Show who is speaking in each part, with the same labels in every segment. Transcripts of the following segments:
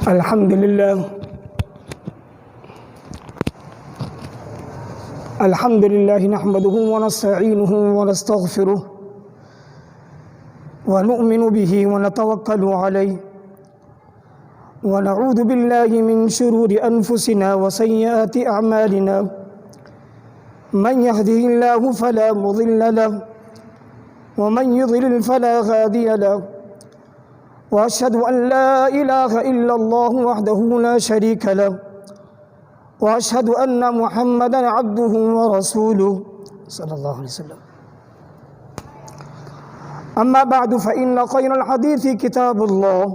Speaker 1: الحمد لله نحمده ونستعينه ونستغفره ونؤمن به ونتوكل عليه ونعوذ بالله من شرور أنفسنا وسيئات أعمالنا من يهده الله فلا مضل له ومن يضلل فلا هادي له وأشهد أن لا إله إلا الله وحده لا شريك له وأشهد أن محمدًا عبده ورسوله صلى الله عليه وسلم. أما بعد فإن خير الحديث كتاب الله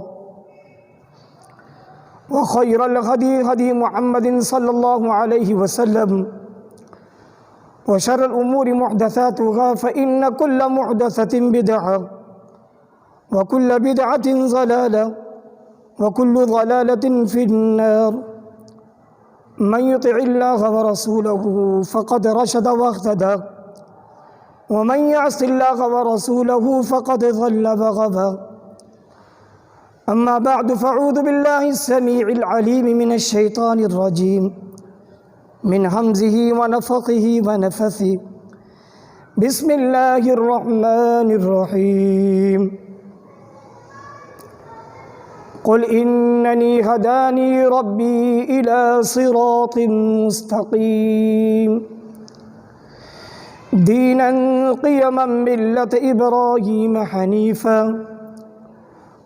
Speaker 1: وخير الهدي هدي محمد صلى الله عليه وسلم وشر الأمور محدثاتها فإن كل محدثة بدعة وكل بدعة ضلالة وكل ضلالة في النار. من يطع الله ورسوله فقد رشد واهتدى ومن يعص الله ورسوله فقد ضل وغوى. أما بعد فأعوذ بالله السميع العليم من الشيطان الرجيم من همزه ونفخه ونفثه. بسم الله الرحمن الرحيم. قل إنني هداني ربي إلى صراط مستقيم دينا قيما ملة إبراهيم حنيفا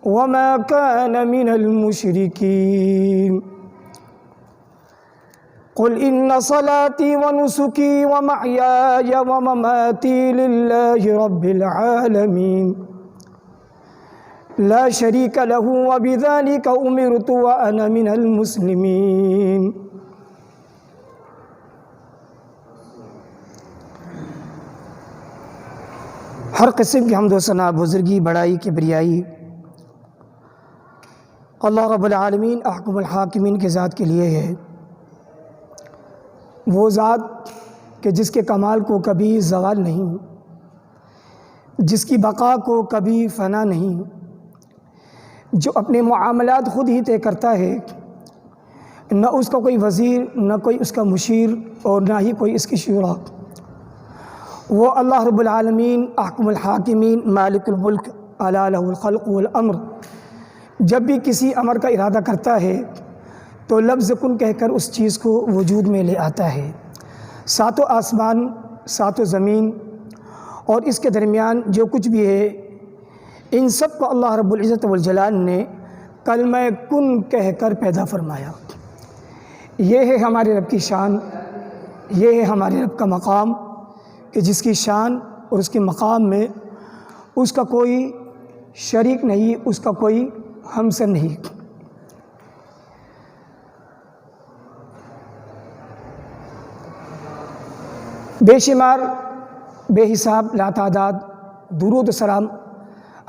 Speaker 1: وما كان من المشركين. قل إن صلاتي ونسكي ومحياي ومماتي لله رب العالمين لا شريك له وبذلك أمرت وأنا من المسلمين. ہر قسم کی حمد و ثنا، بزرگی، بڑائی، کبریائی اللہ رب العالمین احکم الحاکمین کے ذات کے لیے ہے. وہ ذات کہ جس کے کمال کو کبھی زوال نہیں، جس کی بقا کو کبھی فنا نہیں، جو اپنے معاملات خود ہی طے کرتا ہے، نہ اس کا کوئی وزیر، نہ کوئی اس کا مشیر، اور نہ ہی کوئی اس کی شورا. وہ اللہ رب العالمین احکم الحاکمین مالک الملک الا لہ الخلق والامر جب بھی کسی امر کا ارادہ کرتا ہے تو لفظ کن کہہ کر اس چیز کو وجود میں لے آتا ہے. ساتوں آسمان، ساتوں زمین اور اس کے درمیان جو کچھ بھی ہے، ان سب کو اللہ رب العزت والجلال نے کلمہ کن کہہ کر پیدا فرمایا. یہ ہے ہمارے رب کی شان، یہ ہے ہمارے رب کا مقام کہ جس کی شان اور اس کے مقام میں اس کا کوئی شریک نہیں، اس کا کوئی ہمسر نہیں. بے شمار بے حساب لاتعداد درود و سلام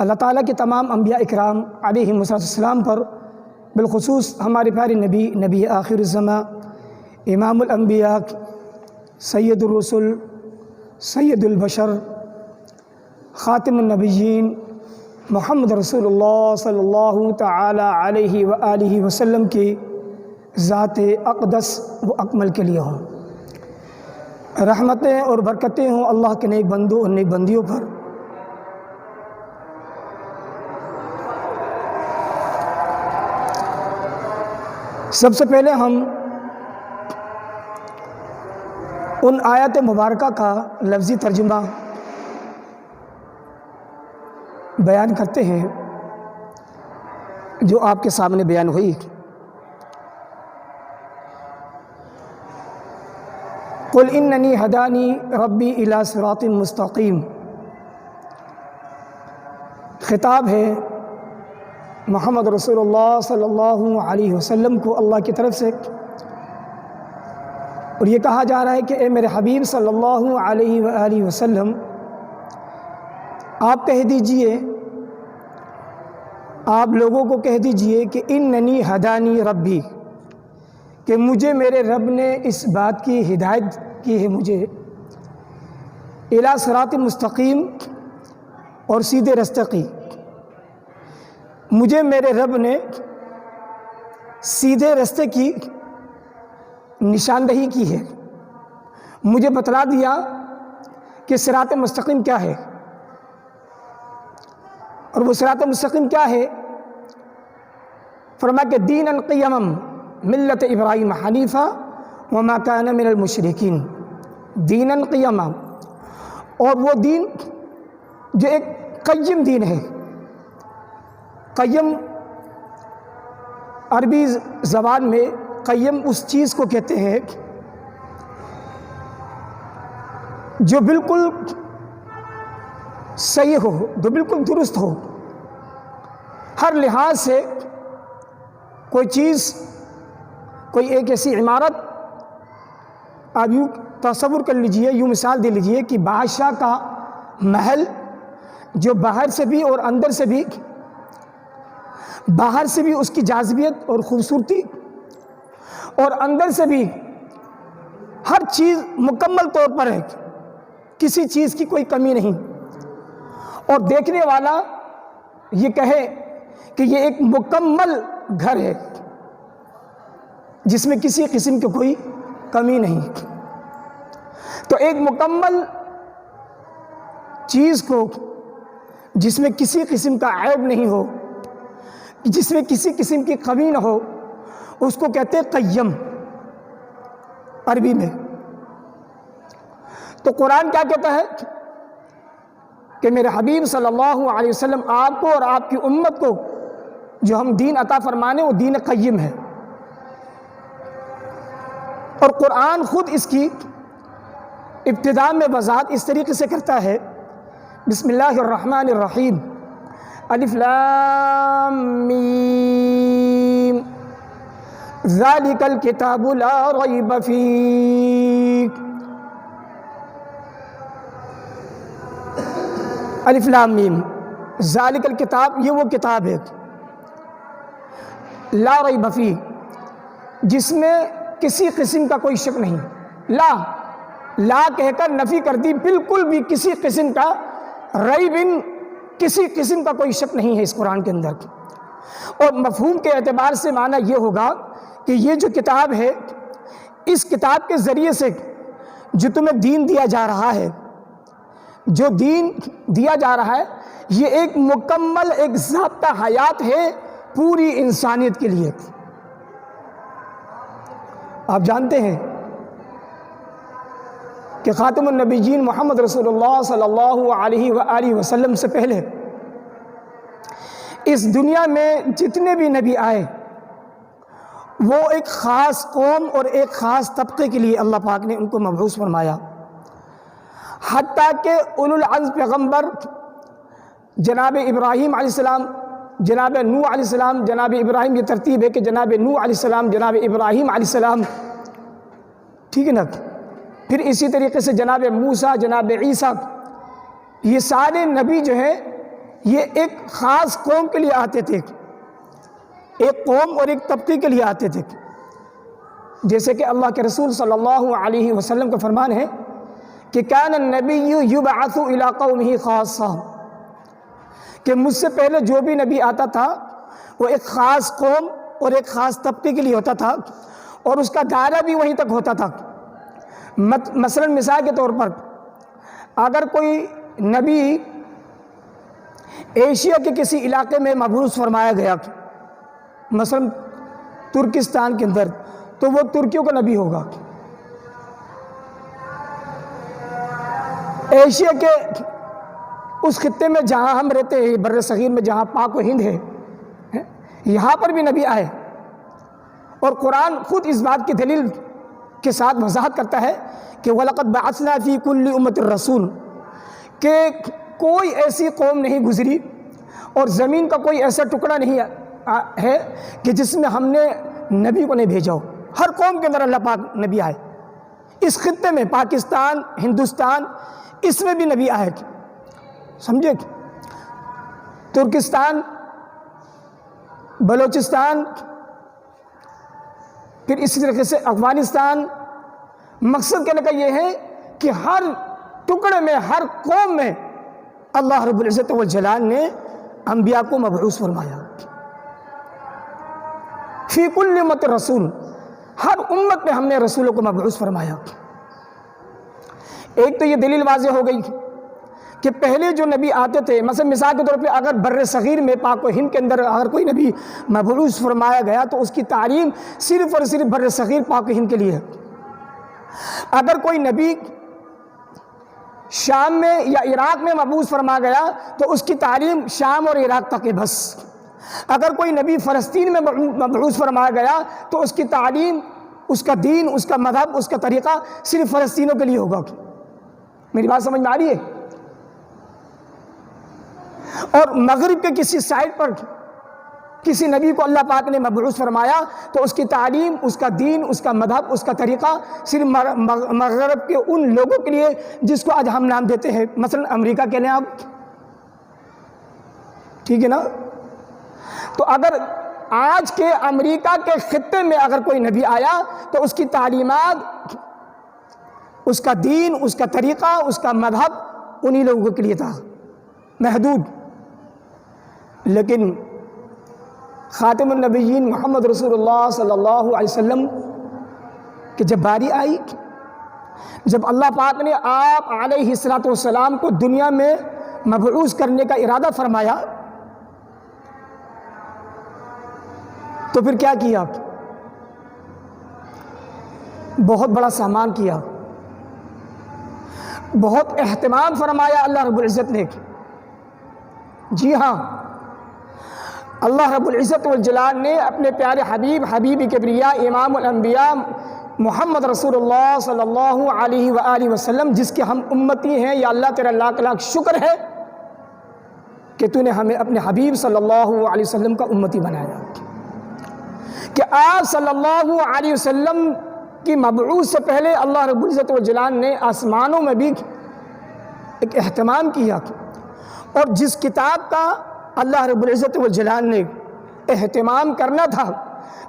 Speaker 1: اللہ تعالیٰ کے تمام انبیاء اکرام علیہم السلام پر، بالخصوص ہمارے پیارے نبی آخر الزماں، امام الانبیاء، سید الرسل، سید البشر، خاتم النبیین محمد رسول اللہ صلی اللہ تعالیٰ علیہ وآلہ وسلم کی ذات اقدس و اکمل کے لیے ہوں. رحمتیں اور برکتیں ہوں اللہ کے نیک بندوں اور نیک بندیوں پر. سب سے پہلے ہم ان آیات مبارکہ کا لفظی ترجمہ بیان کرتے ہیں جو آپ کے سامنے بیان ہوئی. قل اننی ہدانی ربی الی صراط مستقیم. خطاب ہے محمد رسول اللہ صلی اللہ علیہ وسلم کو اللہ کی طرف سے، اور یہ کہا جا رہا ہے کہ اے میرے حبیب صلی اللہ علیہ وآلہ وسلم، آپ کہہ دیجئے، آپ لوگوں کو کہہ دیجئے کہ اننی ہدانی ربی، کہ مجھے میرے رب نے اس بات کی ہدایت کی ہے، مجھے الی صراط مستقیم اور سیدھے رستے کی. مجھے میرے رب نے سیدھے راستے کی نشاندہی کی ہے، مجھے بتلا دیا کہ صراط مستقیم کیا ہے، اور وہ صراط مستقیم کیا ہے؟ فرمایا کہ دیناً قیما ملت ابراہیم حنیفا وما کان من المشرکین، دیناً قیما، اور وہ دین جو ایک قیم دین ہے۔ قیم عربی زبان میں قیم اس چیز کو کہتے ہیں جو بالکل صحیح ہو، جو بالکل درست ہو، ہر لحاظ سے۔ کوئی چیز، کوئی ایک ایسی عمارت، آپ یوں تصور کر لیجئے، یوں مثال دے لیجئے کہ بادشاہ کا محل جو باہر سے بھی اور اندر سے بھی، باہر سے بھی اس کی جاذبیت اور خوبصورتی، اور اندر سے بھی ہر چیز مکمل طور پر ہے، کسی چیز کی کوئی کمی نہیں، اور دیکھنے والا یہ کہے کہ یہ ایک مکمل گھر ہے جس میں کسی قسم کی کوئی کمی نہیں۔ تو ایک مکمل چیز کو جس میں کسی قسم کا عیب نہیں ہو، جس میں کسی قسم کی کمی نہ ہو، اس کو کہتے ہیں قیم عربی میں۔ تو قرآن کیا کہتا ہے کہ میرے حبیب صلی اللہ علیہ وسلم آپ کو اور آپ کی امت کو جو ہم دین عطا فرمانے وہ دین قیم ہے، اور قرآن خود اس کی ابتدا میں وضاحت اس طریقے سے کرتا ہے، بسم اللہ الرحمن الرحیم، الف لام میم، ذالک الکتاب لا ریب فیہ، الف لام میم، ذالک الکتاب، یہ وہ کتاب ہے، لا ریب فیہ، جس میں کسی قسم کا کوئی شک نہیں۔ لا کہہ کر نفی کر دی، بالکل بھی کسی قسم کا ریب، کسی قسم کا کوئی شک نہیں ہے اس قرآن کے اندر۔ اور مفہوم کے اعتبار سے معنی یہ ہوگا کہ یہ جو کتاب ہے، اس کتاب کے ذریعے سے جو تمہیں دین دیا جا رہا ہے، جو دین دیا جا رہا ہے، یہ ایک مکمل ایک ضابطہ حیات ہے پوری انسانیت کے لیے۔ آپ جانتے ہیں کہ خاتم النبیین محمد رسول اللہ صلی اللہ علیہ وآلہ وسلم سے پہلے اس دنیا میں جتنے بھی نبی آئے وہ ایک خاص قوم اور ایک خاص طبقے کے لیے اللہ پاک نے ان کو مبعوث فرمایا، حتیٰ کہ اولو العزم پیغمبر جناب ابراہیم علیہ السلام، جناب نوح علیہ السلام، جناب ابراہیم، یہ ترتیب ہے کہ جناب نوح علیہ السلام، جناب ابراہیم علیہ السلام، ٹھیک ہے نا، پھر اسی طریقے سے جناب موسیٰ، جناب عیسیٰ، یہ سارے نبی جو ہیں یہ ایک خاص قوم کے لیے آتے تھے، ایک قوم اور ایک طبقے کے لیے آتے تھے۔ جیسے کہ اللہ کے رسول صلی اللہ علیہ وسلم کا فرمان ہے کہ کان النبی یبعث الی قومہ خاصہ، کہ مجھ سے پہلے جو بھی نبی آتا تھا وہ ایک خاص قوم اور ایک خاص طبقے کے لیے ہوتا تھا، اور اس کا دائرہ بھی وہیں تک ہوتا تھا۔ مثلا مثال کے طور پر اگر کوئی نبی ایشیا کے کسی علاقے میں مبعوث فرمایا گیا، مثلا ترکستان کے اندر، تو وہ ترکیوں کا نبی ہوگا۔ ایشیا کے اس خطے میں جہاں ہم رہتے ہیں، بر صغیر میں جہاں پاک و ہند ہے، یہاں پر بھی نبی آئے، اور قرآن خود اس بات کی دلیل کے ساتھ وضاحت کرتا ہے کہ وَلَقَدْ بَعَثْنَا فِي كُلِّ أُمَّةٍ الرَّسُولِ، کہ کوئی ایسی قوم نہیں گزری اور زمین کا کوئی ایسا ٹکڑا نہیں ہے کہ جس میں ہم نے نبی کو نہیں بھیجا ہو، ہر قوم کے اندر اللہ پاک نبی آئے۔ اس خطے میں پاکستان، ہندوستان، اس میں بھی نبی آئے، سمجھے؟ ترکستان، بلوچستان، پھر اسی طریقے سے افغانستان۔ مقصد کہنے کا یہ ہے کہ ہر ٹکڑے میں، ہر قوم میں اللہ رب العزت والجلال نے انبیاء کو مبعوث فرمایا۔ فی کل امت رسول، ہر امت میں ہم نے رسولوں کو مبعوث فرمایا۔ ایک تو یہ دلیل واضح ہو گئی کہ پہلے جو نبی آتے تھے، مثلا مثال کے طور پہ اگر بر صغیر میں پاک و ہند کے اندر اگر کوئی نبی مبعوث فرمایا گیا تو اس کی تعلیم صرف اور صرف بر صغیر پاک و ہند کے لیے ہے۔ اگر کوئی نبی شام میں یا عراق میں مبعوث فرما گیا تو اس کی تعلیم شام اور عراق تک ہے بس۔ اگر کوئی نبی فلسطین میں مبعوث فرمایا گیا تو اس کی تعلیم، اس کا دین، اس کا مذہب، اس کا طریقہ صرف فلسطینیوں کے لیے ہوگا۔ میری بات سمجھ میں آ رہی ہے؟ اور مغرب کے کسی سائٹ پر کسی نبی کو اللہ پاک نے مبعوث فرمایا تو اس کی تعلیم، اس کا دین، اس کا مذہب، اس کا طریقہ صرف مغرب کے ان لوگوں کے لیے جس کو آج ہم نام دیتے ہیں، مثلا امریکہ کے لیں آپ، ٹھیک ہے نا؟ تو اگر آج کے امریکہ کے خطے میں اگر کوئی نبی آیا تو اس کی تعلیمات، اس کا دین، اس کا طریقہ، اس کا مذہب انہی لوگوں کے لیے تھا، محدود۔ لیکن خاتم النبیین محمد رسول اللہ صلی اللہ علیہ وسلم کہ جب باری آئی، جب اللہ پاک نے آپ علیہ السلام کو دنیا میں مبعوث کرنے کا ارادہ فرمایا تو پھر کیا کیا؟ بہت بڑا سامان کیا، بہت اہتمام فرمایا اللہ رب العزت نے۔ جی ہاں، اللہ رب العزت والجلال نے اپنے پیارے حبیب کبریا امام الانبیاء محمد رسول اللہ صلی اللہ علیہ وآلہ وسلم، جس کے ہم امتی ہیں، یا اللہ تیرا لاکھ لاکھ شکر ہے کہ تو نے ہمیں اپنے حبیب صلی اللہ علیہ وسلم کا امتی بنایا، کہ آپ صلی اللہ علیہ وسلم کی مبعوث سے پہلے اللہ رب العزت والجلال نے آسمانوں میں بھی ایک اہتمام کیا، اور جس کتاب کا اللہ رب العزت والجلال نے اہتمام کرنا تھا،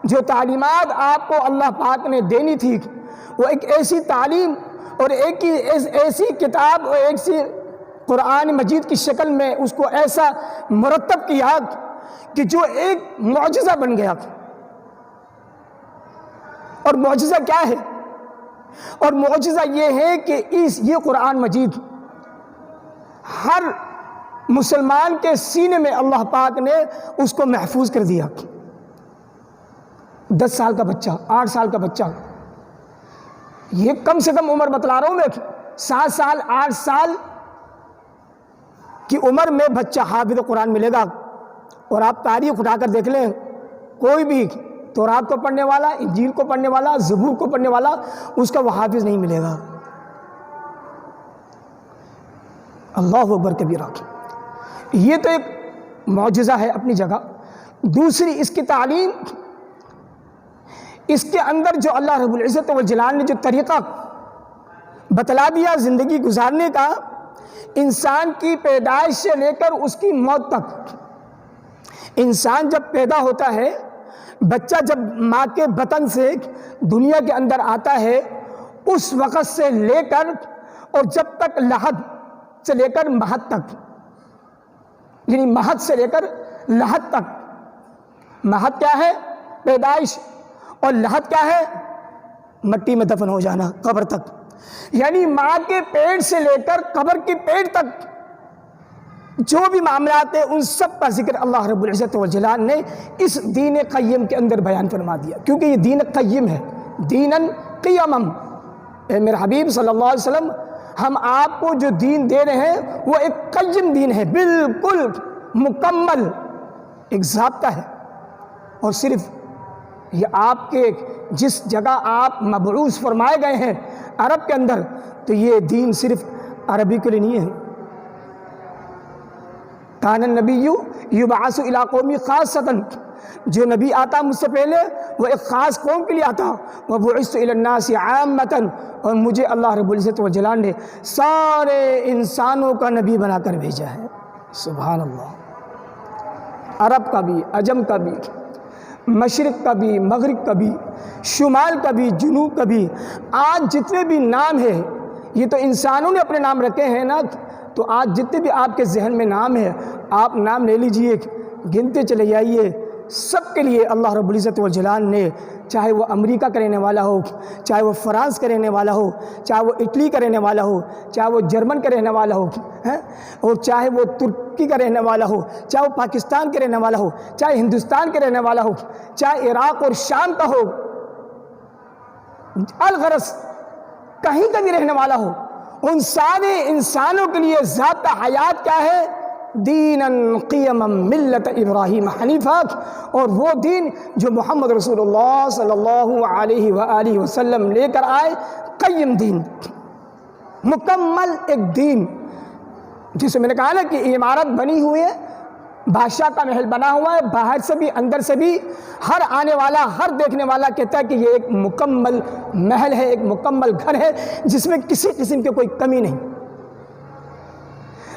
Speaker 1: جو تعلیمات آپ کو اللہ پاک نے دینی تھی، وہ ایک ایسی تعلیم اور ایک ایسی کتاب اور ایک سی قرآن مجید کی شکل میں اس کو ایسا مرتب کیا کہ جو ایک معجزہ بن گیا۔ اور معجزہ کیا ہے؟ اور معجزہ یہ ہے کہ یہ قرآن مجید ہر مسلمان کے سینے میں اللہ پاک نے اس کو محفوظ کر دیا۔ 10 سال کا بچہ، 8 سال کا بچہ، یہ کم سے کم عمر بتلا رہا ہوں میں، 7 سال 8 سال کی عمر میں بچہ حافظ قرآن ملے گا۔ اور آپ تاریخ اٹھا کر دیکھ لیں، کوئی بھی تورات کو پڑھنے والا، انجیل کو پڑھنے والا، زبور کو پڑھنے والا، اس کا وہ حافظ نہیں ملے گا۔ اللہ اکبر کبیرہ۔ یہ تو ایک معجزہ ہے اپنی جگہ۔ دوسری، اس کی تعلیم، اس کے اندر جو اللہ رب العزت والجلال نے جو طریقہ بتلا دیا زندگی گزارنے کا، انسان کی پیدائش سے لے کر اس کی موت تک۔ انسان جب پیدا ہوتا ہے، بچہ جب ماں کے بطن سے دنیا کے اندر آتا ہے، اس وقت سے لے کر اور جب تک لحد سے لے کر مہد تک، یعنی مہد سے لے کر لحد تک۔ مہد کیا ہے؟ پیدائش، اور لحد کیا ہے؟ مٹی میں دفن ہو جانا، قبر تک۔ یعنی ماں کے پیٹ سے لے کر قبر کے پیٹ تک جو بھی معاملات ہیں، ان سب کا ذکر اللہ رب العزت والجلال نے اس دین قیم کے اندر بیان فرما دیا، کیونکہ یہ دین قیم ہے، دیناً قیمم۔ اے میرے حبیب صلی اللہ علیہ وسلم، ہم آپ کو جو دین دے رہے ہیں وہ ایک قیم دین ہے، بالکل مکمل ایک ضابطہ ہے۔ اور صرف یہ آپ کے جس جگہ آپ مبعوث فرمائے گئے ہیں عرب کے اندر، تو یہ دین صرف عربی کے لیے نہیں ہے۔ کان النبی یبعث الی قوم خاصۃ، جو نبی آتا مجھ سے پہلے وہ ایک خاص قوم کے لیے آتا، وبعثت الی الناس عامۃ، اور مجھے اللہ رب العزت والجلال نے سارے انسانوں کا نبی بنا کر بھیجا ہے۔ سبحان اللہ۔ عرب کا بھی، عجم کا بھی، مشرق کا بھی، مغرب کا بھی، شمال کا بھی، جنوب کا بھی۔ آج جتنے بھی نام ہیں، یہ تو انسانوں نے اپنے نام رکھے ہیں نا، تو آج جتنے بھی آپ کے ذہن میں نام ہے، آپ نام لے لیجئے، گنتے چلے جائیے، سب کے لیے اللہ رب العزت والجلال نے، چاہے وہ امریکہ کا رہنے والا ہو، چاہے وہ فرانس کا رہنے والا ہو، چاہے وہ اٹلی کا رہنے والا ہو، چاہے وہ جرمن کا رہنے والا ہو، اور چاہے وہ ترکی کا رہنے والا ہو، چاہے وہ پاکستان کا رہنے والا ہو، چاہے ہندوستان کا رہنے والا ہو، چاہے عراق اور شام کا ہو، الغرض کہیں کا بھی رہنے والا ہو، ان سارے انسانوں کے لیے ذات حیات کیا ہے؟ دیناً قیما ملت ابراہیم حنیفہ، اور وہ دین جو محمد رسول اللہ صلی اللہ علیہ وآلہ وسلم لے کر آئے، قیم دین، مکمل ایک دین، جسے میں نے کہا نا کہ عمارت بنی ہوئی ہے، بادشاہ کا محل بنا ہوا ہے، باہر سے بھی اندر سے بھی، ہر آنے والا ہر دیکھنے والا کہتا ہے کہ یہ ایک مکمل محل ہے، ایک مکمل گھر ہے جس میں کسی قسم کی کوئی کمی نہیں۔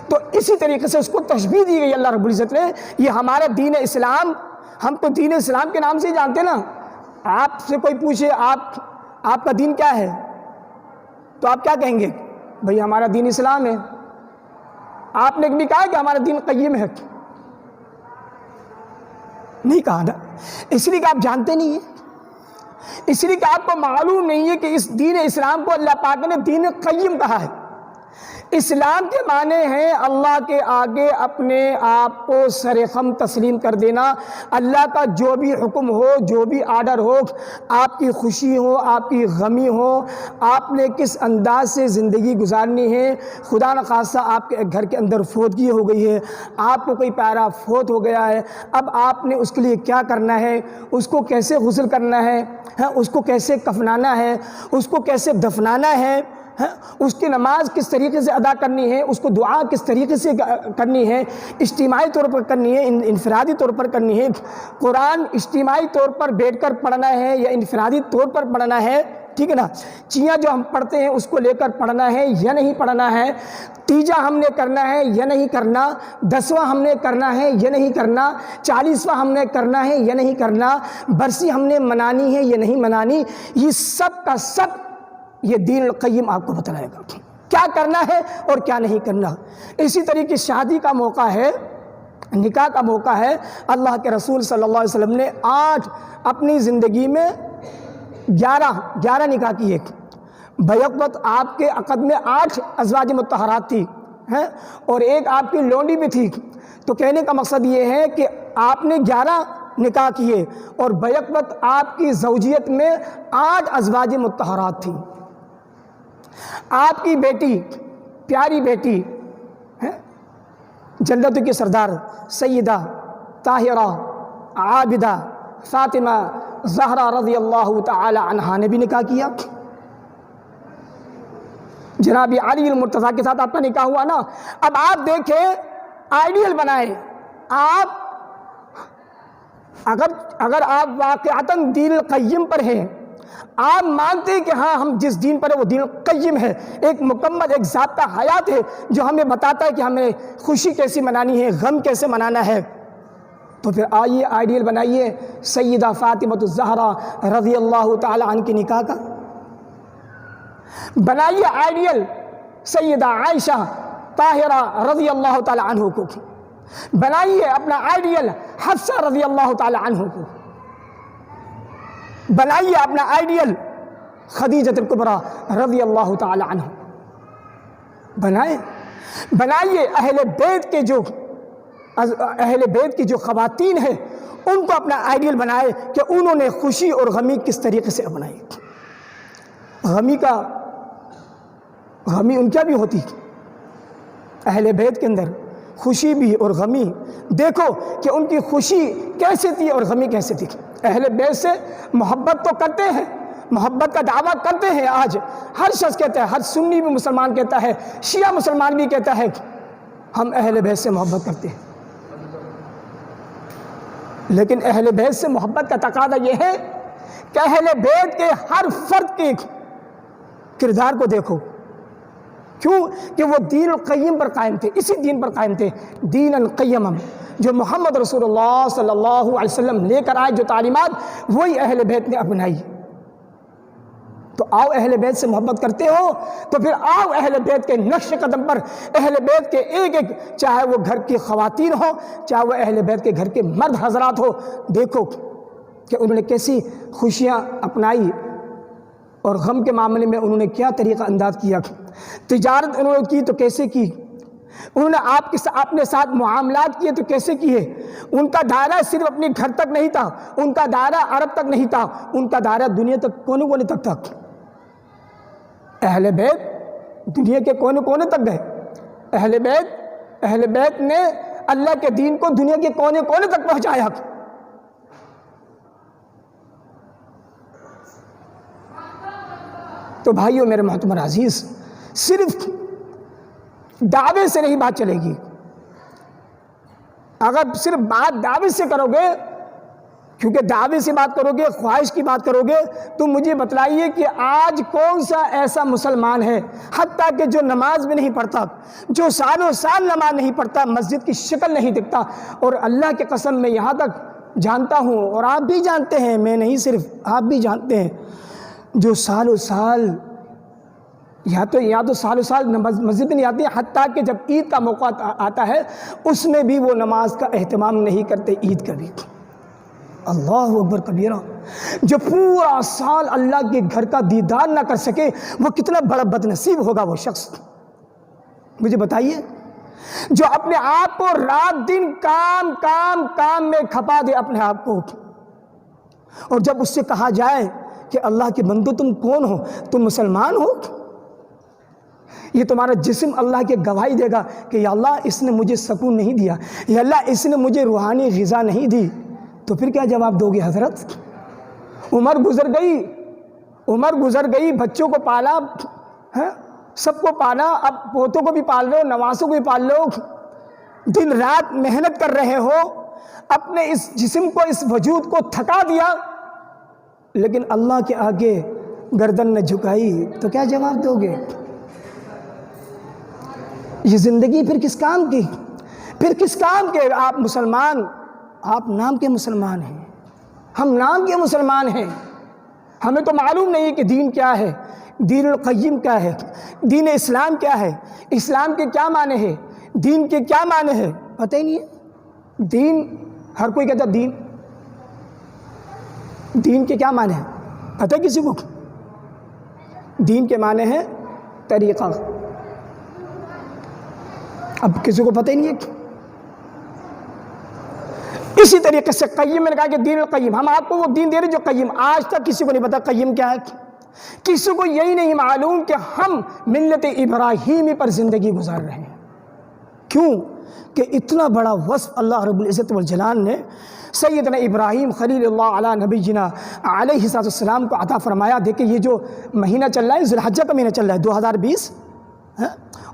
Speaker 1: تو اسی طریقے سے اس کو تشبیہ دی گئی اللہ رب العزت نے، یہ ہمارا دین اسلام، ہم تو دین اسلام کے نام سے ہی جانتے نا۔ آپ سے کوئی پوچھے آپ کا دین کیا ہے تو آپ کیا کہیں گے؟ بھئی ہمارا دین اسلام ہے۔ آپ نے بھی کہا کہ ہمارا دین قیم ہے؟ نہیں کہا نا، اس لیے کہ آپ جانتے نہیں ہیں، اس لیے کہ آپ کو معلوم نہیں ہے کہ اس دین اسلام کو اللہ پاک نے دین قیم کہا ہے۔ اسلام کے معنی ہیں اللہ کے آگے اپنے آپ کو سر خم تسلیم کر دینا، اللہ کا جو بھی حکم ہو، جو بھی آرڈر ہو، آپ کی خوشی ہو، آپ کی غمی ہو، آپ نے کس انداز سے زندگی گزارنی ہے، خدا نخواستہ آپ کے گھر کے اندر فوتگی ہو گئی ہے، آپ کو کوئی پیارا فوت ہو گیا ہے، اب آپ نے اس کے لیے کیا کرنا ہے، اس کو کیسے غسل کرنا ہے، اس کو کیسے کفنانا ہے، اس کو کیسے دفنانا ہے، اس کی نماز کس طریقے سے ادا کرنی ہے، اس کو دعا کس طریقے سے کرنی ہے، اجتماعی طور پر کرنی ہے، انفرادی طور پر کرنی ہے، قرآن اجتماعی طور پر بیٹھ کر پڑھنا ہے یا انفرادی طور پر پڑھنا ہے، ٹھیک ہے نا، چیاں جو ہم پڑھتے ہیں اس کو لے کر پڑھنا ہے یا نہیں پڑھنا ہے، تیجا ہم نے کرنا ہے یا نہیں کرنا، 10واں ہم نے کرنا ہے یا نہیں کرنا، 40واں ہم نے کرنا ہے یا نہیں کرنا، برسی ہم نے منانی ہے یا نہیں منانی، یہ سب کا سب یہ دین القیم آپ کو بتلائے گا کیا کرنا ہے اور کیا نہیں کرنا۔ اسی طریقے شادی کا موقع ہے، نکاح کا موقع ہے، اللہ کے رسول صلی اللہ علیہ وسلم نے 8 اپنی زندگی میں 11 نکاح کیے، بیک وقت آپ کے عقد میں 8 ازواج مطہرات تھی اور ایک آپ کی لونڈی بھی تھی۔ تو کہنے کا مقصد یہ ہے کہ آپ نے 11 نکاح کیے اور بیک وقت آپ کی زوجیت میں 8 ازواج مطہرات تھیں۔ آپ کی بیٹی، پیاری بیٹی، جنتوں کی سردار سیدہ طاہرہ عابدہ فاطمہ زہرا رضی اللہ تعالی عنہا نے بھی نکاح کیا۔ جناب علی المرتضیٰ کے ساتھ آپ کا نکاح ہوا نا۔ اب آپ دیکھیں، آئیڈیل بنائیں، آپ اگر آپ واقعتاً دین القیم پر ہیں، آپ مانتے ہیں کہ ہاں ہم جس دین پر ہے وہ دین قیم ہے، ایک مکمل ایک ذاتہ حیات ہے جو ہمیں بتاتا ہے کہ ہمیں خوشی کیسی منانی ہے، غم کیسے منانا ہے، تو پھر آئیے آئیڈیل بنائیے سیدہ فاطمہ الزہرا رضی اللہ تعالی عنہ کی نکاح کا، بنائیے آئیڈیل سیدہ عائشہ طاہرہ رضی اللہ تعالی عنہ کو، بنائیے اپنا آئیڈیل حفصہ رضی اللہ تعالی عنہ کو، بنائیے اپنا آئیڈیل خدیجہ الکبریٰ رضی اللہ تعالی عنہ، بنائیے اہل بیت کی جو خواتین ہیں ان کو اپنا آئیڈیل بنائے کہ انہوں نے خوشی اور غمی کس طریقے سے اپنائی۔ غمی ان کیا بھی ہوتی، اہل بیت کے اندر خوشی بھی اور غمی، دیکھو کہ ان کی خوشی کیسے تھی اور غمی کیسے تھی۔ اہل بیت سے محبت تو کرتے ہیں، محبت کا دعویٰ کرتے ہیں، آج ہر شخص کہتا ہے، ہر سنی بھی مسلمان کہتا ہے، شیعہ مسلمان بھی کہتا ہے کہ ہم اہل بیت سے محبت کرتے ہیں، لیکن اہل بیت سے محبت کا تقاضا یہ ہے کہ اہل بیت کے ہر فرد کے کردار کو دیکھو، کیوں کہ وہ دین القیم پر قائم تھے، اسی دین پر قائم تھے، دین قیما، جو محمد رسول اللہ صلی اللہ علیہ وسلم لے کر آئے، جو تعلیمات وہی اہل بیت نے اپنائی۔ تو آؤ اہل بیت سے محبت کرتے ہو تو پھر آؤ اہل بیت کے نقش قدم پر، اہل بیت کے ایک ایک، چاہے وہ گھر کی خواتین ہو، چاہے وہ اہل بیت کے گھر کے مرد حضرات ہو، دیکھو کہ انہوں نے کیسی خوشیاں اپنائی اور غم کے معاملے میں انہوں نے کیا طریقہ انداز کیا، تجارت انہوں نے کی تو کیسے کی، انہوں نے اپنے ساتھ معاملات کیے تو کیسے کیے۔ ان کا دائرہ صرف اپنے گھر تک نہیں تھا، ان کا دائرہ عرب تک نہیں تھا، ان کا دائرہ دنیا تک، کونے کونے تک تھا۔ اہل بیت دنیا کے کونے کونے تک گئے، اہل بیت نے اللہ کے دین کو دنیا کے کونے کونے تک پہنچایا۔ تو بھائیو میرے محترم عزیز، صرف دعوے سے نہیں بات چلے گی۔ اگر صرف بات دعوے سے کرو گے، کیونکہ دعوے سے بات کرو گے، خواہش کی بات کرو گے، تو مجھے بتلائیے کہ آج کون سا ایسا مسلمان ہے حتیٰ کہ جو نماز بھی نہیں پڑھتا، جو سالوں سال نماز نہیں پڑھتا، مسجد کی شکل نہیں دکھتا، اور اللہ کی قسم میں یہاں تک جانتا ہوں اور آپ بھی جانتے ہیں، میں نہیں صرف آپ بھی جانتے ہیں، جو سالوں سال یا تو سالوں سال مسجد میں نہیں آتی، حتیٰ کہ جب عید کا موقع آتا ہے اس میں بھی وہ نماز کا اہتمام نہیں کرتے، عید کا بھی۔ اللہ اکبر کبیرہ، جو پورا سال اللہ کے گھر کا دیدار نہ کر سکے، وہ کتنا بڑا بد نصیب ہوگا وہ شخص، مجھے بتائیے۔ جو اپنے آپ کو رات دن کام میں کھپا دے اپنے آپ کو، اور جب اس سے کہا جائے کہ اللہ کے بندو تم کون ہو، تم مسلمان ہو، یہ تمہارا جسم اللہ کے گواہی دے گا کہ یا اللہ اس نے مجھے سکون نہیں دیا، یا اللہ اس نے مجھے روحانی غذا نہیں دی، تو پھر کیا جواب دو گے حضرت؟ عمر گزر گئی، بچوں کو پالا، سب کو پالا، اب پوتوں کو بھی پال رہے ہو، نواسوں کو بھی پال رہے ہو، دن رات محنت کر رہے ہو، اپنے اس جسم کو، اس وجود کو تھکا دیا، لیکن اللہ کے آگے گردن نہ جھکائی، تو کیا جواب دو گے؟ یہ زندگی پھر کس کام کی؟ پھر کس کام کے؟ آپ مسلمان، آپ نام کے مسلمان ہیں، ہم نام کے مسلمان ہیں، ہمیں تو معلوم نہیں کہ دین کیا ہے، دین القیم کیا ہے، دین اسلام کیا ہے، اسلام کے کیا معنی ہے، دین کے کیا معنی ہے، پتہ ہی نہیں ہے۔ دین، ہر کوئی کہتا ہے دین کے کیا معنی ہے، پتہ ہے کسی کو؟ دین کے معنی ہے طریقہ، اب کسی کو پتہ ہی نہیں ہے۔ اسی طریقے سے قیم، میں نے کہا کہ دین القیم، ہم آپ کو وہ دین دے رہے جو قیم، آج تک کسی کو نہیں پتا قیم کیا ہے، کسی کو یہی نہیں معلوم کہ ہم ملت ابراہیمی پر زندگی گزار رہے ہیں۔ کیوں کہ اتنا بڑا وصف اللہ رب العزت والجلال نے سیدنا ابراہیم خلیل اللہ علی نبینا علیہ السلام کو عطا فرمایا۔ دیکھیں یہ جو مہینہ چل رہا ہے، ذی الحجہ کا مہینہ چل رہا ہے 2020،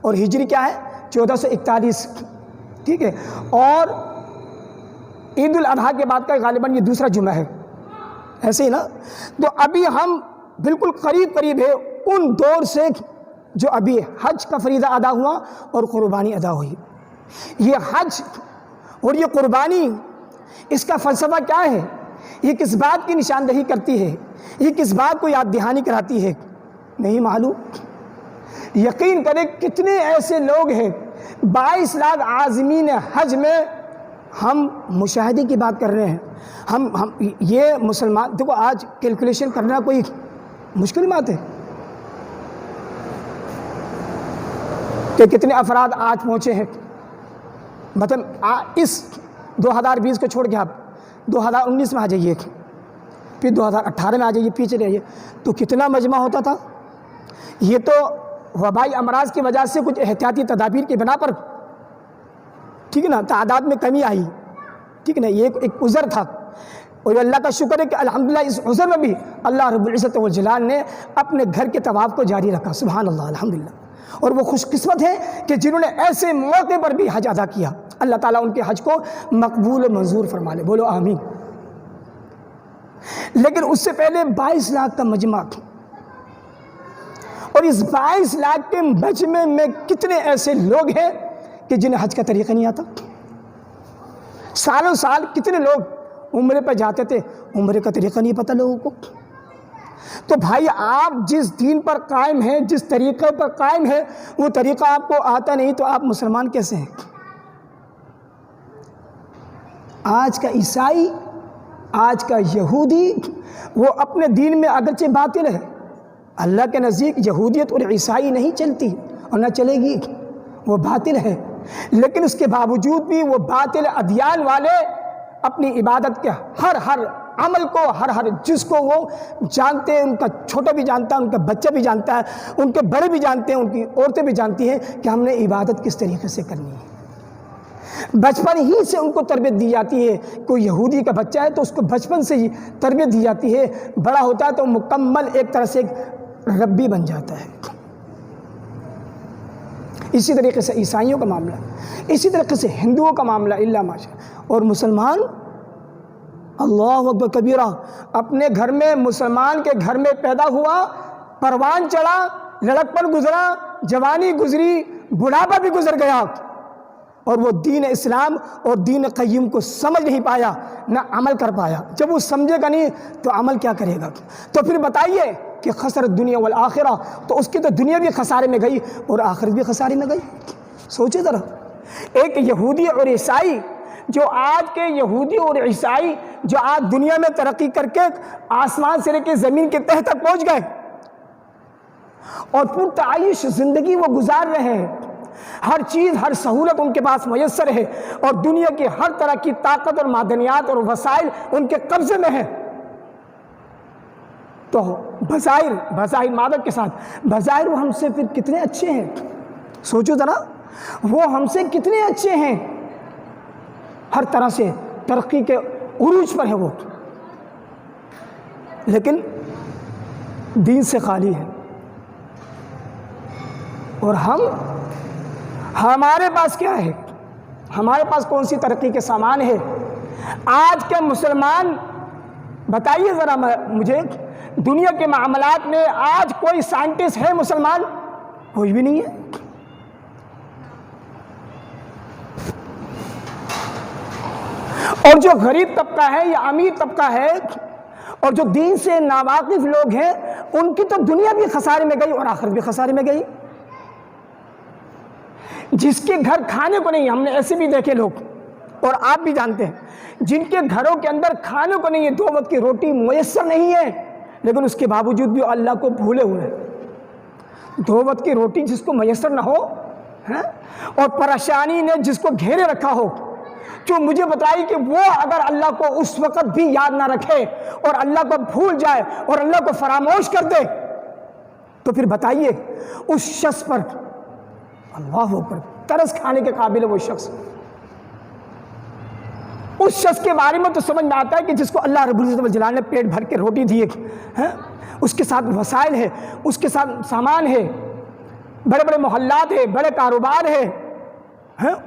Speaker 1: اور ہجری کیا ہے 1441، ٹھیک ہے، اور عید الاضحیٰ کے بعد کا غالباً یہ دوسرا جمعہ ہے، ایسے ہی نا۔ تو ابھی ہم بالکل قریب ہے ان دور سے جو ابھی حج کا فریضہ ادا ہوا اور قربانی ادا ہوئی۔ یہ حج اور یہ قربانی، اس کا فلسفہ کیا ہے؟ یہ کس بات کی نشاندہی کرتی ہے؟ یہ کس بات کو یاد دہانی کراتی ہے؟ نہیں معلوم۔ یقین کریں کتنے ایسے لوگ ہیں، 22 لاکھ عازمین حج میں ہم مشاہدے کی بات کر رہے ہیں، ہم یہ مسلمان، دیکھو آج کیلکولیشن کرنا کوئی مشکل بات ہے کہ کتنے افراد آج پہنچے ہیں۔ مطلب اس 2020 کو چھوڑ کے آپ 2019 میں آ جائیے، پھر 2018 میں آ جائیے، پیچھے رہیے، تو کتنا مجمع ہوتا تھا۔ یہ تو وبائی امراض کی وجہ سے کچھ احتیاطی تدابیر کی بنا پر، ٹھیک ہے نا، تعداد میں کمی آئی، ٹھیک ہے نا، یہ ایک عذر تھا، اور اللہ کا شکر ہے کہ الحمدللہ اس عذر میں بھی اللہ رب العزت والجلال نے اپنے گھر کے طواف کو جاری رکھا، سبحان اللہ، الحمدللہ۔ اور وہ خوش قسمت ہیں کہ جنہوں نے ایسے موقع پر بھی حج ادا کیا، اللہ تعالیٰ ان کے حج کو مقبول و منظور فرما لے، بولو آمین۔ لیکن اس سے پہلے 22 لاکھ کا مجمع، اور اس 22 لاکھ کے مجمع میں کتنے ایسے لوگ ہیں کہ جنہیں حج کا طریقہ نہیں آتا۔ سالوں سال کتنے لوگ عمرے پہ جاتے تھے، عمرے کا طریقہ نہیں پتہ لوگوں کو، تو بھائی آپ جس دین پر قائم ہیں، جس طریقے پر قائم ہیں، وہ طریقہ آپ کو آتا نہیں تو آپ مسلمان کیسے ہیں؟ آج کا عیسائی، آج کا یہودی، وہ اپنے دین میں اگرچہ باطل ہے، اللہ کے نزدیک یہودیت اور عیسائی نہیں چلتی اور نہ چلے گی، وہ باطل ہے، لیکن اس کے باوجود بھی وہ باطل ادیان والے اپنی عبادت کے ہر عمل کو، ہر جس کو وہ جانتے ہیں، ان کا چھوٹا بھی جانتا ہے، ان کا بچہ بھی جانتا ہے، ان کے بڑے بھی جانتے ہیں، ان کی عورتیں بھی جانتی ہیں کہ ہم نے عبادت کس طریقے سے کرنی ہے۔ بچپن ہی سے ان کو تربیت دی جاتی ہے۔ کوئی یہودی کا بچہ ہے تو اس کو بچپن سے ہی تربیت دی جاتی ہے، بڑا ہوتا ہے تو مکمل ایک طرح سے ربی بن جاتا ہے۔ اسی طریقے سے عیسائیوں کا معاملہ، اسی طریقے سے ہندوؤں کا معاملہ، اللہ ماشاء۔ اور مسلمان، اللہ اکبر کبیرہ، اپنے گھر میں، مسلمان کے گھر میں پیدا ہوا، پروان چڑھا، لڑکپن گزرا، جوانی گزری، بڑھاپا بھی گزر گیا، اور وہ دین اسلام اور دین قیم کو سمجھ نہیں پایا، نہ عمل کر پایا۔ جب وہ سمجھے گا نہیں تو عمل کیا کرے گا؟ تو پھر بتائیے کہ خسر الدنیا والآخرہ، تو اس کی تو دنیا بھی خسارے میں گئی اور آخرت بھی خسارے میں گئی۔ سوچے ذرا، ایک یہودی اور عیسائی، جو آج کے یہودی اور عیسائی جو آج دنیا میں ترقی کر کے آسمان سے لے کے زمین کے تہ تک پہنچ گئے اور پرتعیش زندگی وہ گزار رہے ہیں، ہر چیز، ہر سہولت ان کے پاس میسر ہے، اور دنیا کی ہر طرح کی طاقت اور معدنیات اور وسائل ان کے قبضے میں ہے، تو بظاہر مادت کے ساتھ بظاہر وہ ہم سے پھر کتنے اچھے ہیں؟ سوچو ذرا، وہ ہم سے کتنے اچھے ہیں، ہر طرح سے ترقی کے عروج پر ہے وہ، لیکن دین سے خالی ہے۔ اور ہمارے پاس کیا ہے؟ ہمارے پاس کون سی ترقی کے سامان ہے؟ آج کے مسلمان، بتائیے ذرا مجھے، دنیا کے معاملات میں آج کوئی سائنٹسٹ ہے مسلمان؟ کوئی بھی نہیں ہے۔ اور جو غریب طبقہ ہے یا امیر طبقہ ہے اور جو دین سے ناواقف لوگ ہیں، ان کی تو دنیا بھی خسارے میں گئی اور آخرت بھی خسارے میں گئی۔ جس کے گھر کھانے کو نہیں، ہم نے ایسے بھی دیکھے لوگ، اور آپ بھی جانتے ہیں، جن کے گھروں کے اندر کھانے کو نہیں ہے، 2 وقت کی روٹی میسر نہیں ہے، لیکن اس کے باوجود بھی اللہ کو بھولے ہوئے ہیں۔ 2 وقت کی روٹی جس کو میسر نہ ہو، اور پریشانی نے جس کو گھیرے رکھا ہو، جو مجھے بتائی کہ وہ اگر اللہ کو اس وقت بھی یاد نہ رکھے اور اللہ کو بھول جائے اور اللہ کو فراموش کر دے، تو پھر بتائیے اس شخص پر، اللہ اکبر، ترس کھانے کے قابل ہے وہ شخص۔ اس شخص کے بارے میں تو سمجھ میں آتا ہے کہ جس کو اللہ رب العزت والجلال نے پیٹ بھر کے روٹی دی ہے، اس کے ساتھ وسائل ہے، اس کے ساتھ سامان ہے، بڑے بڑے محلات ہے، بڑے کاروبار ہے،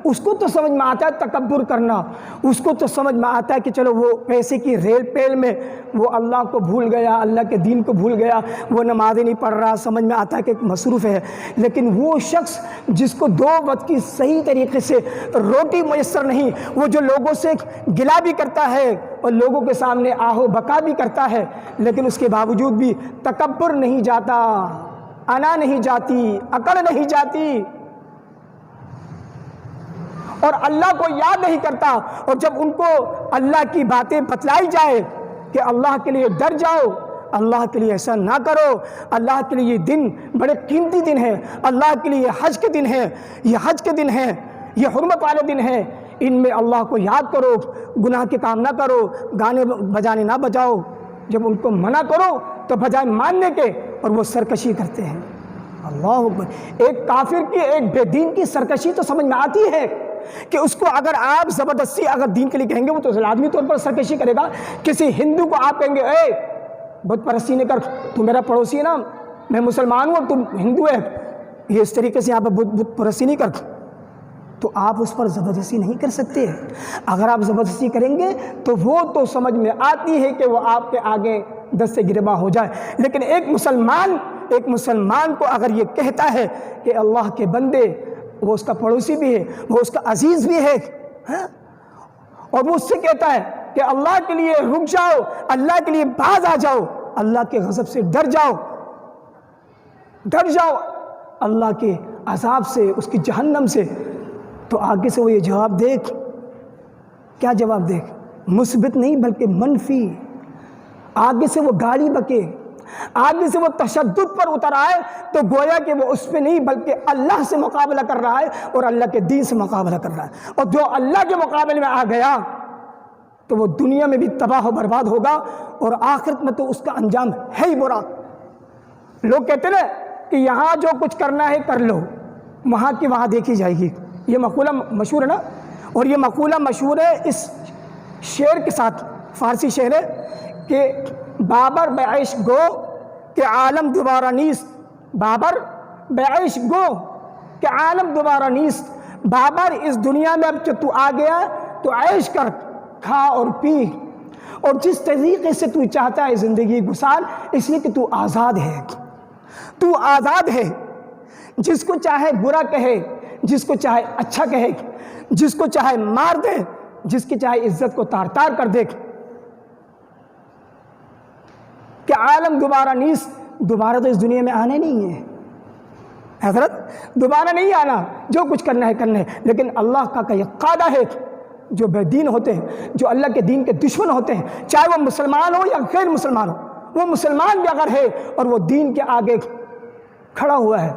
Speaker 1: اس کو تو سمجھ میں آتا ہے تکبر کرنا، اس کو تو سمجھ میں آتا ہے کہ چلو وہ پیسے کی ریل پیل میں وہ اللہ کو بھول گیا، اللہ کے دین کو بھول گیا، وہ نمازیں نہیں پڑھ رہا، سمجھ میں آتا ہے کہ مصروف ہے۔ لیکن وہ شخص جس کو 2 وقت کی صحیح طریقے سے روٹی میسر نہیں، وہ جو لوگوں سے گلا بھی کرتا ہے اور لوگوں کے سامنے آہو بکا بھی کرتا ہے، لیکن اس کے باوجود بھی تکبر نہیں جاتا، انا نہیں جاتی، عقل نہیں جاتی، اور اللہ کو یاد نہیں کرتا۔ اور جب ان کو اللہ کی باتیں بتلائی جائے کہ اللہ کے لیے ڈر جاؤ، اللہ کے لیے ایسا نہ کرو، اللہ کے لیے یہ دن بڑے قیمتی دن ہے، اللہ کے لیے حج کے دن ہے، یہ حج کے دن ہے، یہ حرمت والے دن ہیں، ان میں اللہ کو یاد کرو، گناہ کے کام نہ کرو، گانے بجانے نہ بجاؤ، جب ان کو منع کرو تو بجائے ماننے کے اور وہ سرکشی کرتے ہیں۔ اللہ اکبر، ایک کافر کی، ایک بے دین کی سرکشی تو سمجھ میں آتی ہے کہ اس کو اگر آپ زبردستی اگر دین کے لیے کہیں گے وہ تو لازمی طور پر سرکشی کرے گا۔ کسی ہندو کو آپ کہیں گے اے بت پرستی نہیں کر، تو میرا پڑوسی ہے نا، میں مسلمان ہوں تم ہندو ہے، یہ اس طریقے سے آپ بت پرستی نہیں کر، تو آپ اس پر زبردستی نہیں کر سکتے۔ اگر آپ زبردستی کریں گے تو وہ تو سمجھ میں آتی ہے کہ وہ آپ کے آگے دست سے گرباں ہو جائے۔ لیکن ایک مسلمان کو اگر یہ کہتا ہے کہ اللہ کے بندے، وہ اس کا پڑوسی بھی ہے، وہ اس کا عزیز بھی ہے، اور وہ اس سے کہتا ہے کہ اللہ کے لیے رک جاؤ، اللہ کے لیے باز آ جاؤ، اللہ کے غضب سے ڈر جاؤ، ڈر جاؤ اللہ کے عذاب سے، اس کی جہنم سے، تو آگے سے وہ یہ جواب دیکھ، کیا جواب دیکھ؟ مثبت نہیں بلکہ منفی۔ آگے سے وہ گالی بکے، آگے سے وہ تشدد پر اتر آئے تو گویا کہ وہ اس پہ نہیں بلکہ اللہ سے مقابلہ کر رہا ہے اور اللہ کے دین سے مقابلہ کر رہا ہے، اور جو اللہ کے مقابلے میں آ گیا تو وہ دنیا میں بھی تباہ و برباد ہوگا اور آخرت میں تو اس کا انجام ہے ہی برا۔ لوگ کہتے ہیں نا کہ یہاں جو کچھ کرنا ہے کر لو، وہاں کی وہاں دیکھی جائے گی، یہ مقولہ مشہور ہے نا، اور یہ مقولہ مشہور ہے اس شعر کے ساتھ، فارسی شعر ہے کہ بابر بعیش گو کہ عالم دوبارہ نیست، بابر بعیش گو کہ عالم دوبارہ نیست، بابر اس دنیا میں اب تو آ گیا تو عیش کر، کھا اور پی، اور جس طریقے سے تو چاہتا ہے زندگی گزار، اس لیے کہ تو آزاد ہے، تو آزاد ہے، جس کو چاہے برا کہے، جس کو چاہے اچھا کہے، جس کو چاہے مار دے، جس کی چاہے عزت کو تار تار کر دے، کہ عالم دوبارہ نیست، دوبارہ تو اس دنیا میں آنے نہیں ہے حضرت، دوبارہ نہیں آنا، جو کچھ کرنا ہے کرنا ہے، لیکن اللہ کا یہ قاعدہ ہے، جو بے دین ہوتے ہیں، جو اللہ کے دین کے دشمن ہوتے ہیں، چاہے وہ مسلمان ہو یا غیر مسلمان ہو، وہ مسلمان بھی اگر ہے اور وہ دین کے آگے کھڑا ہوا ہے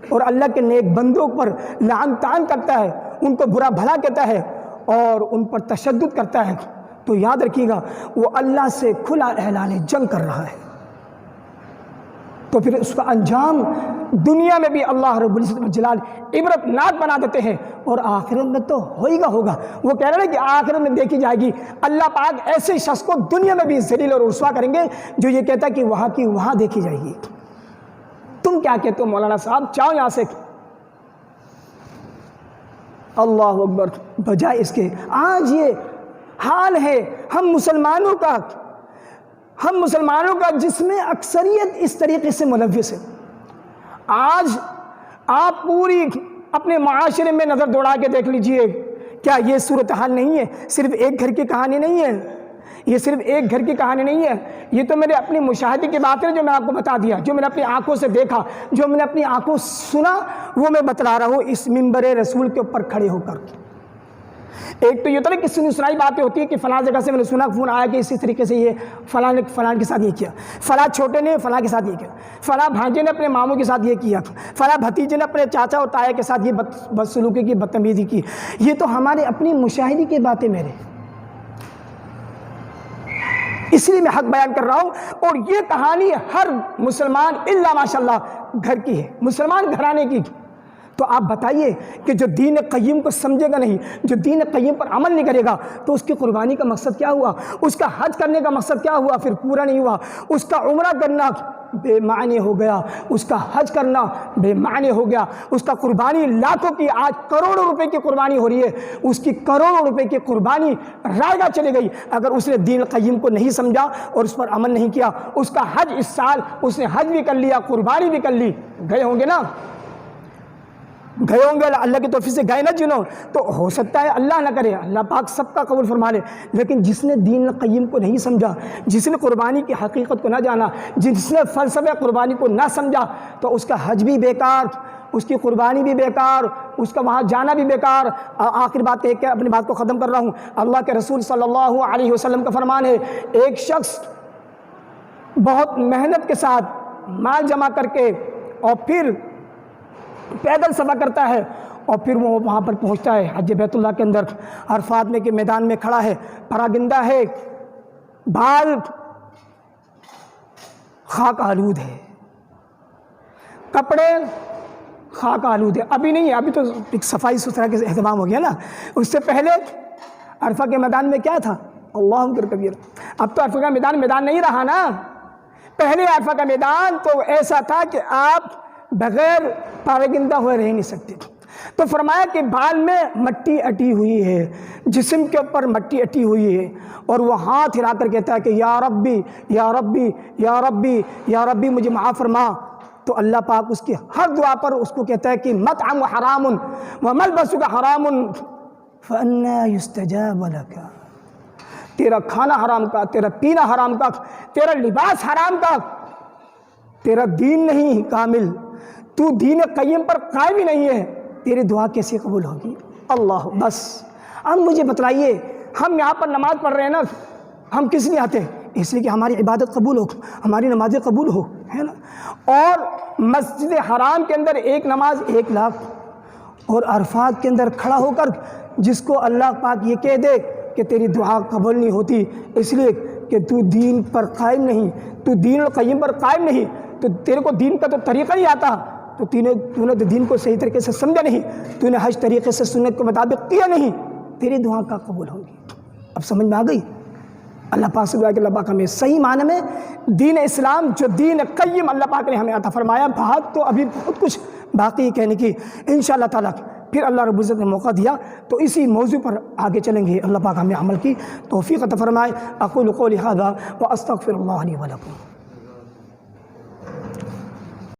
Speaker 1: اور اللہ کے نیک بندوں پر لعن طعن کرتا ہے، ان کو برا بھلا کہتا ہے اور ان پر تشدد کرتا ہے، تو یاد رکھیے گا وہ اللہ سے کھلا اعلان جنگ کر رہا ہے، تو پھر اس کا انجام دنیا میں بھی اللہ رب العزت والجلال عبرت ناک بنا دیتے ہیں اور آخرت میں تو ہوگا۔ وہ کہہ رہے ہیں کہ آخرت میں دیکھی جائے گی، اللہ پاک ایسے شخص کو دنیا میں بھی ذلیل اور رسوا کریں گے جو یہ کہتا ہے کہ وہاں کی وہاں دیکھی جائے گی۔ تم کیا کہتے ہو مولانا صاحب؟ چاہو یہاں سے، اللہ اکبر، بجائے اس کے آج یہ حال ہے ہم مسلمانوں کا جس میں اکثریت اس طریقے سے ملوث ہے۔ آج آپ پوری اپنے معاشرے میں نظر دوڑا کے دیکھ لیجئے، کیا یہ صورتحال نہیں ہے؟ صرف ایک گھر کی کہانی نہیں ہے، یہ صرف ایک گھر کی کہانی نہیں ہے، یہ تو میرے اپنی مشاہدے کی باتیں جو میں آپ کو بتا دیا، جو میں نے اپنی آنکھوں سے دیکھا، جو میں نے اپنی آنکھوں سنا، وہ میں بتلا رہا ہوں اس منبر رسول کے اوپر کھڑے ہو کر۔ ایک تو یہ ہوتا ہے کہ سنائی باتیں ہوتی ہے کہ فلاں جگہ سے میں نے سنا، فون آیا کہ اسی طریقے سے یہ فلاں کے ساتھ یہ کیا، فلاں چھوٹے نے فلاں کے ساتھ یہ کیا، فلاں بھانجے نے اپنے ماموں کے ساتھ یہ کیا، فلاں بھتیجے نے اپنے چاچا اور تایا کے ساتھ یہ بدسلوکی کی، بدتمیزی کی۔ یہ تو ہمارے اپنی مشاہدے کی باتیں میرے، اس لیے میں حق بیان کر رہا ہوں، اور یہ کہانی ہر مسلمان الا ماشاءاللہ گھر کی ہے، مسلمان گھرانے کی۔ تو آپ بتائیے کہ جو دین قیم کو سمجھے گا نہیں، جو دین قیم پر عمل نہیں کرے گا، تو اس کی قربانی کا مقصد کیا ہوا؟ اس کا حج کرنے کا مقصد کیا ہوا؟ پھر پورا نہیں ہوا۔ اس کا عمرہ کرنا بے معنی ہو گیا، اس کا حج کرنا بے معنی ہو گیا، اس کا قربانی لاکھوں کی، آج کروڑوں روپے کی قربانی ہو رہی ہے، اس کی کروڑوں روپے کی قربانی رائگاں چلی گئی اگر اس نے دین قیم کو نہیں سمجھا اور اس پر عمل نہیں کیا۔ اس کا حج اس سال اس نے حج بھی کر لیا، قربانی بھی کر لی، گئے ہوں گے نا، گئے ہوں گے، اللہ کی توفیق سے گئے نہ جنوں، تو ہو سکتا ہے اللہ نہ کرے، اللہ پاک سب کا قبول فرما لے، لیکن جس نے دین قیم کو نہیں سمجھا، جس نے قربانی کی حقیقت کو نہ جانا، جس نے فلسفہ قربانی کو نہ سمجھا، تو اس کا حج بھی بیکار، اس کی قربانی بھی بیکار، اس کا وہاں جانا بھی بیکار۔ آخر بات ایک ہے، اپنی بات کو ختم کر رہا ہوں، اللہ کے رسول صلی اللہ علیہ وسلم کا فرمان ہے، ایک شخص بہت محنت کے ساتھ مال جمع کر کے اور پھر پیدل سفر کرتا ہے، اور پھر وہ وہاں پر پہنچتا ہے حج بیت اللہ کے اندر، عرفات میں کے میدان میں کھڑا ہے، پراگندہ ہے، بال خاک آلود ہے، کپڑے خاک آلود ہے، ابھی نہیں ہے، ابھی تو ایک صفائی ستھرا کے اہتمام ہو گیا نا، اس سے پہلے عرفہ کے میدان میں کیا تھا؟ اللہ اکبر کبیر، اب تو عرفہ کا میدان نہیں رہا نا، پہلے عرفہ کا میدان تو ایسا تھا کہ آپ بغیر پراگندہ ہوئے رہ نہیں سکتے تھے۔ تو فرمایا کہ بال میں مٹی اٹی ہوئی ہے، جسم کے اوپر مٹی اٹی ہوئی ہے، اور وہ ہاتھ ہلا کر کہتا ہے کہ یا ربی یا ربی یا ربی یا ربی مجھے معاف فرما، تو اللہ پاک اس کی ہر دعا پر اس کو کہتا ہے کہ مطعم حرام وملبسک حرام فأنا یستجاب لک، تیرا کھانا حرام کا، تیرا پینا حرام کا، تیرا لباس حرام کا، تیرا دین نہیں کامل، تو دین قیم پر قائم ہی نہیں ہے، تیری دعا کیسے قبول ہوگی؟ اللہ بس اب مجھے بتلائیے، ہم یہاں پر نماز پڑھ رہے ہیں نا، ہم کس لیے آتے ہیں؟ اس لیے کہ ہماری عبادت قبول ہو، ہماری نمازیں قبول ہو، ہے نا؟ اور مسجد حرام کے اندر ایک نماز 1 لاکھ، اور عرفات کے اندر کھڑا ہو کر جس کو اللہ پاک یہ کہہ دے کہ تیری دعا قبول نہیں ہوتی اس لیے کہ تو دین پر قائم نہیں، تو دین القیم پر قائم نہیں، تو تیرے کو دین کا تو طریقہ نہیں آتا، تو تو نے تو دین کو صحیح طریقے سے سمجھا نہیں، تو نے حج طریقے سے سنت کے مطابق کیا نہیں، تیری دعا کا قبول ہوگی؟ اب سمجھ میں آ گئی؟ اللہ پاک سے دعا کہ اللہ پاک ہمیں صحیح معنی میں دین اسلام جو دین قیم اللہ پاک نے ہمیں عطا فرمایا، بات تو ابھی بہت کچھ باقی کہنے کی، انشاءاللہ تعالیٰ پھر اللہ رب العزت نے موقع دیا تو اسی موضوع پر آگے چلیں گے۔ اللہ پاک ہمیں عمل کی توفیق عطا فرمائے۔ اقول قولی ھذا واستغفر اللہ لی ولکم۔